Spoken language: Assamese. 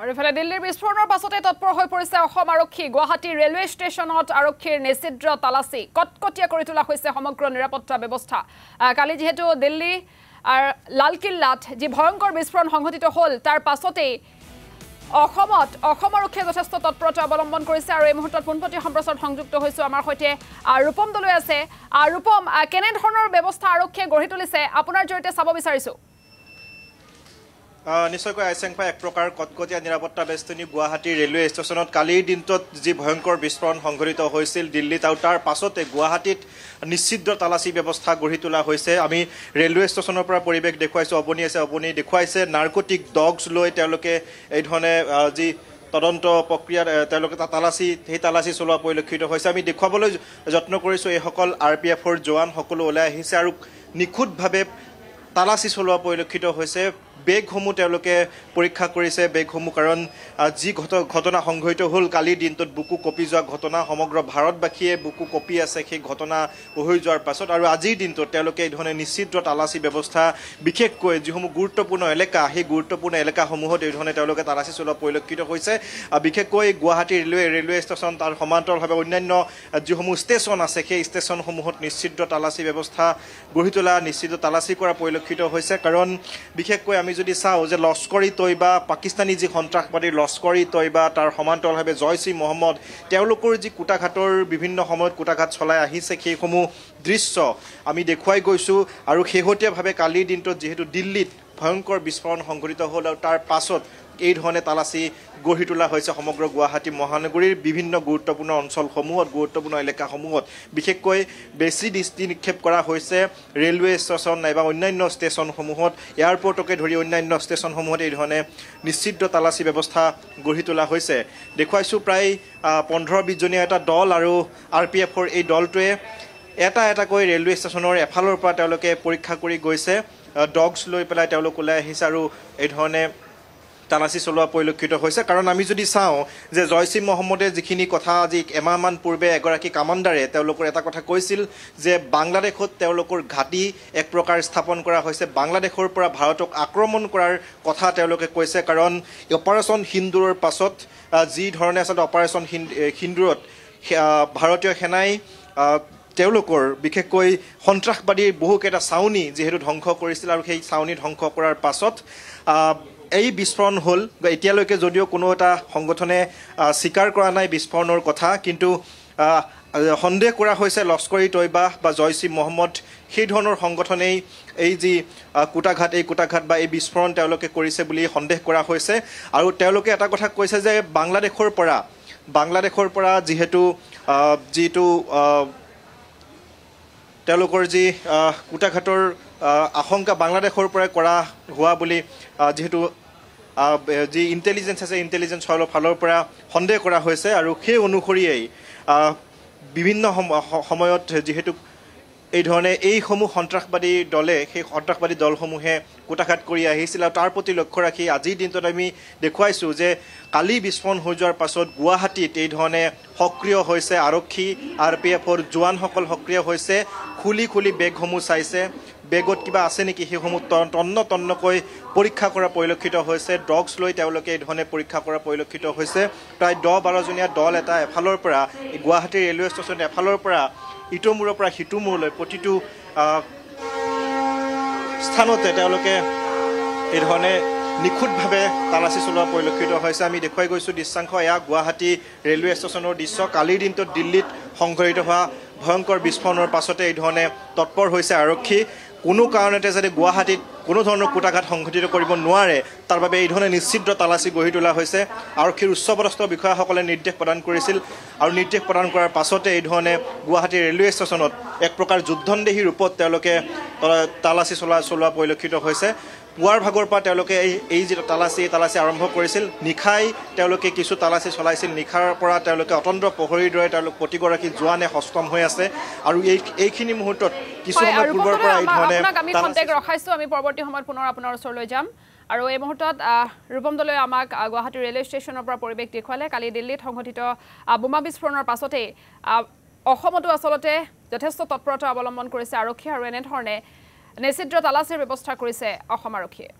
আৰু ইফালে দিল্লীৰ বিস্ফোৰণৰ পাছতে তৎপৰ হৈ পৰিছে অসম আৰক্ষী গুৱাহাটী ৰেলৱে ষ্টেচনত আৰক্ষীৰ নিষিদ্ধ তালাচী কটকটীয়া কৰি তোলা হৈছে সমগ্ৰ নিৰাপত্তা ব্যৱস্থা কালি যেহেতু দিল্লী লালকিল্লাত যি ভয়ংকৰ বিস্ফোৰণ সংঘটিত হ'ল তাৰ পাছতে অসম আৰক্ষীয়ে যথেষ্ট তৎপৰতা অৱলম্বন কৰিছে আৰু এই মুহূৰ্তত পোনপটীয়া সম্প্ৰচাৰত সংযুক্ত হৈছো আমাৰ সৈতে ৰূপম দলৈ আছে ৰূপম কেনে ধৰণৰ ব্যৱস্থা আৰক্ষীয়ে গঢ়ি তুলিছে আপোনাৰ জৰিয়তে চাব বিচাৰিছো নিশ্চয়কৈ আইচেংফা এক প্ৰকাৰ কটকটীয়া নিৰাপত্তা বেষ্টনী গুৱাহাটী ৰেলৱে ষ্টেচনত কালিৰ দিনটোত যি ভয়ংকৰ বিস্ফোৰণ সংঘটিত হৈছিল দিল্লীত আৰু তাৰ পাছতে গুৱাহাটীত নিষিদ্ধ তালাচী ব্যৱস্থা গঢ়ি তোলা হৈছে আমি ৰেলৱে ষ্টেচনৰ পৰা পৰিৱেশ দেখুৱাইছোঁ অৱনী আছে অৱনী দেখুৱাইছে নাৰ্কটিক ডগছ লৈ তেওঁলোকে এই ধৰণে যি তদন্ত প্ৰক্ৰিয়াত তেওঁলোকে সেই তালাচী চলোৱা পৰিলক্ষিত হৈছে আমি দেখুৱাবলৈ যত্ন কৰিছোঁ এইসকল RPFৰ জোৱান সকলো ওলাই আহিছে আৰু নিখুঁতভাৱে তালাচী চলোৱা পৰিলক্ষিত হৈছে বেগসমূহ তেওঁলোকে পৰীক্ষা কৰিছে বেগসমূহ কাৰণ যি ঘটনা সংঘটিত হ'ল কালিৰ দিনটোত বুকু কঁপি যোৱা ঘটনা সমগ্ৰ ভাৰতবাসীয়ে বুকু কঁপি আছে সেই ঘটনা হৈ যোৱাৰ পাছত আৰু আজিৰ দিনটোত তেওঁলোকে এই ধৰণে নিষিদ্ধ তালাচী ব্যৱস্থা বিশেষকৈ যিসমূহ গুৰুত্বপূৰ্ণ এলেকা সেই গুৰুত্বপূৰ্ণ এলেকাসমূহত এই ধৰণে তেওঁলোকে তালাচী চলোৱা পৰিলক্ষিত হৈছে বিশেষকৈ গুৱাহাটী ৰেলৱে ষ্টেচন তাৰ সমান্তৰালভাৱে অন্যান্য যিসমূহ ষ্টেচন আছে সেই ষ্টেচনসমূহত নিষিদ্ধ তালাচী ব্যৱস্থা গঢ়ি তোলা নিষিদ্ধ তালাচী কৰা পৰিলক্ষিত হৈছে কাৰণ বিশেষকৈ আমি যদি চাওঁ যে লস্কৰী তৈবা পাকিস্তানী যি সন্ত্ৰাসবাদী লস্কৰী তৈবা তাৰ সমান্তৰালভাৱে জয়ছ ই মহম্মদ তেওঁলোকৰ যি কুটাঘাটৰ বিভিন্ন সময়ত কুটাঘাট চলাই আহিছে সেইসমূহ দৃশ্য আমি দেখুৱাই গৈছোঁ আৰু শেহতীয়াভাৱে কালিৰ দিনটোত যিহেতু দিল্লীত ভয়ংকৰ বিস্ফোৰণ সংঘটিত হ'ল আৰু তাৰ পাছত এই ধৰণে তালাচী গঢ়ি তোলা হৈছে সমগ্ৰ গুৱাহাটী মহানগৰীৰ বিভিন্ন গুৰুত্বপূৰ্ণ অঞ্চলসমূহত গুৰুত্বপূৰ্ণ এলেকাসমূহত বিশেষকৈ বেছি দৃষ্টি নিক্ষেপ কৰা হৈছে ৰেলৱে ষ্টেচন নাইবা অন্যান্য ষ্টেচনসমূহত এয়াৰপৰ্টকে ধৰি অন্যান্য ষ্টেচনসমূহত এই ধৰণে নিষিদ্ধ তালাচী ব্যৱস্থা গঢ়ি তোলা হৈছে দেখুৱাইছোঁ প্ৰায় 15-20 জনীয়া এটা দল আৰু RPFৰ এই দলটোৱে এটাকৈ ৰেলৱে ষ্টেচনৰ এফালৰ পৰা তেওঁলোকে পৰীক্ষা কৰি গৈছে ডগছ লৈ পেলাই তেওঁলোক ওলাই আহিছে আৰু এই ধৰণে তালাচী চলোৱা পৰিলক্ষিত হৈছে কাৰণ আমি যদি চাওঁ যে জয়ছ ই মহম্মদে যিখিনি কথা আজি এমাহমান পূৰ্বে এগৰাকী কামাণ্ডাৰে তেওঁলোকৰ এটা কথা কৈছিল যে বাংলাদেশত তেওঁলোকৰ ঘাটি এক প্ৰকাৰ স্থাপন কৰা হৈছে বাংলাদেশৰ পৰা ভাৰতক আক্ৰমণ কৰাৰ কথা তেওঁলোকে কৈছে কাৰণ অপাৰেশ্যন সিন্দুৰৰ পাছত যি ধৰণে আচলতে অপাৰেশ্যন সিন্দুৰত ভাৰতীয় সেনাই তেওঁলোকৰ বিশেষকৈ সন্ত্ৰাসবাদীৰ বহুকেইটা চাউনি যিহেতু ধ্বংস কৰিছিল আৰু সেই চাউনি ধ্বংস কৰাৰ পাছত এই বিস্ফোৰণ হ'ল এতিয়ালৈকে যদিও কোনো এটা সংগঠনে স্বীকাৰ কৰা নাই বিস্ফোৰণৰ কথা কিন্তু সন্দেহ কৰা হৈছে লস্কৰী তৈবা বা জয়ছ ই মহম্মদ সেই ধৰণৰ সংগঠনেই এই যি কুটাঘাট বা এই বিস্ফোৰণ তেওঁলোকে কৰিছে বুলি সন্দেহ কৰা হৈছে আৰু তেওঁলোকে এটা কথা কৈছে যে বাংলাদেশৰ পৰা যিটো তেওঁলোকৰ যি কুটাঘাটৰ আশংকা বাংলাদেশৰ পৰাই কৰা হোৱা বুলি যিহেতু যি ইণ্টেলিজেঞ্চ আছে ইণ্টেলিজেঞ্চ ফালৰ পৰা সন্দেহ কৰা হৈছে আৰু সেই অনুসৰিয়েই বিভিন্ন সময়ত যিহেতু এই ধৰণে এইসমূহ সন্ত্ৰাসবাদী দলে সেই সন্ত্ৰাসবাদী দলসমূহে কুটাঘাট কৰি আহিছিল আৰু তাৰ প্ৰতি লক্ষ্য ৰাখি আজিৰ দিনটোত আমি দেখুৱাইছোঁ যে কালি বিস্ফোৰণ হৈ যোৱাৰ পাছত গুৱাহাটীত এই ধৰণে সক্ৰিয় হৈছে আৰক্ষী RPFৰ জোৱানসকল সক্ৰিয় হৈছে খুলি বেগসমূহ চাইছে বেগত কিবা আছে নেকি সেইসমূহ তন্নকৈ পৰীক্ষা কৰা পৰিলক্ষিত হৈছে ডগছ লৈ তেওঁলোকে এই ধৰণে পৰীক্ষা কৰা পৰিলক্ষিত হৈছে প্ৰায় 10-12 জনীয়া দল এটা এফালৰ পৰা গুৱাহাটী ৰেলৱে ষ্টেচন এফালৰ পৰা ইটো মূৰৰ পৰা সিটো মূৰলৈ প্ৰতিটো স্থানতে তেওঁলোকে এই ধৰণে নিখুঁতভাৱে তালাচী চলোৱা পৰিলক্ষিত হৈছে আমি দেখুৱাই গৈছোঁ দৃশ্যাংশ এয়া গুৱাহাটী ৰেলৱে ষ্টেচনৰ দৃশ্য কালিৰ দিনটোত দিল্লীত সংঘটিত হোৱা ভয়ংকৰ বিস্ফোৰণৰ পাছতে এই ধৰণে তৎপৰ হৈছে আৰক্ষী কোনো কাৰণতে যাতে গুৱাহাটীত কোনো ধৰণৰ কুটাঘাট সংঘটিত কৰিব নোৱাৰে তাৰ বাবে এই ধৰণে নিষিদ্ধ তালাচী গঢ়ি তোলা হৈছে আৰক্ষীৰ উচ্চপদস্থ বিষয়াসকলে নিৰ্দেশ প্ৰদান কৰিছিল আৰু নিৰ্দেশ প্ৰদান কৰাৰ পাছতে এই ধৰণে গুৱাহাটী ৰেলৱে ষ্টেচনত এক প্ৰকাৰ যুদ্ধন্দেহী ৰূপত তেওঁলোকে তালাচী চলোৱা পৰিলক্ষিত হৈছে পুৱাৰ ভাগৰ পৰা তেওঁলোকে এই যি তালাচী আৰম্ভ কৰিছিল নিশাই তেওঁলোকে কিছু তালাচী চলাইছিল নিশাৰ পৰা তেওঁলোকে অতন্ত্ৰ প্ৰহৰীৰ দৰে তেওঁলোক প্ৰতিগৰাকী জোৱানে সষ্টম হৈ আছে আৰু এইখিনি মুহূৰ্তত কিছু সময় পূৰ্বৰ পৰা এই ধৰণে আমি কণ্টেক্ট ৰখাইছোঁ আমি পৰৱৰ্তী সময়ত পুনৰ আপোনাৰ ওচৰলৈ যাম আৰু এই মুহূৰ্তত ৰূপম দলৈ আমাক গুৱাহাটী ৰেলৱে ষ্টেচনৰ পৰা পৰিৱেশ দেখুৱালে কালি দিল্লীত সংঘটিত বোমা বিস্ফোৰণৰ পাছতে অসমতো আচলতে যথেষ্ট তৎপৰতা অৱলম্বন কৰিছে আৰক্ষী আৰু এনেধৰণে নিষিদ্ধ তালাচীৰ ব্যৱস্থা কৰিছে অসম আৰক্ষীয়ে